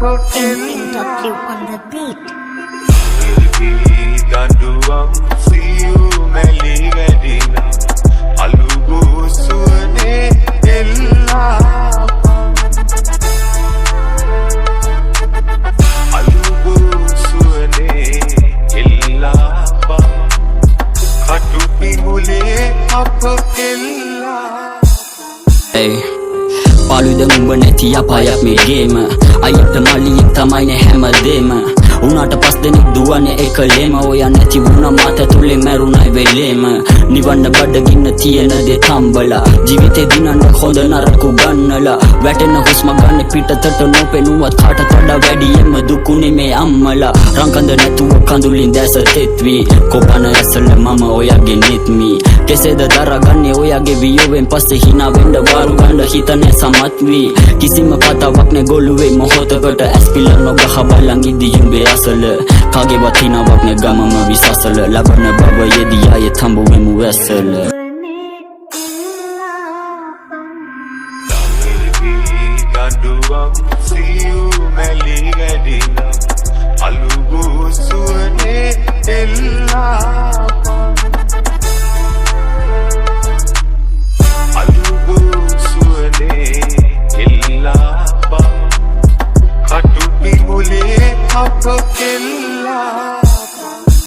NW on the beat. Ganduam siu meli gadina alugu suane ella alugu suane ella katupi mule ap ella. Hey. පාලුද මුඹ නැති අපායක් මේ ගේම අයියට මල්ලියෙක් තමයි හැමදේම උනාට පස් දෙනෙක් දුවන්නේ එකලේම ඔයා නැති වුණ මාත තුලේ මැරුණයි වෙලේම නිවන්න බඩගින්න තියෙන දේ තම්බලා ජීවිතේ දිනන්න හොඳ නරක ගන්නලා වැටෙන හුස්ම ගන්න පිටතට නොපෙනුවත් කාටත් වඩා වැඩියෙන්ම දුකුනේ මේ අම්මලා රංකඳ නැතුව කඳුලින් දැස තෙත්වි කොපන ඇසල මම ඔයාගේ නිත්මි කෙසේද දරගන්නේ ඔයාගේ වියෝවෙන් පස්සේ hina වෙන්න වාරු ගන්න හිතන්නේ සමත්වි කිසිම කතාවක් නේ ගොළුවේ මොහොතකට ඇස් පිළ නොගහ බලන් ඉදි යුඹේ අසල කාගේවත් හිනාවක් නේ ගමම විසසල ලබන බව යෙදී ආයෙත් හම්බුවෙමු වැසල Ganduam siu meli gadina alugu su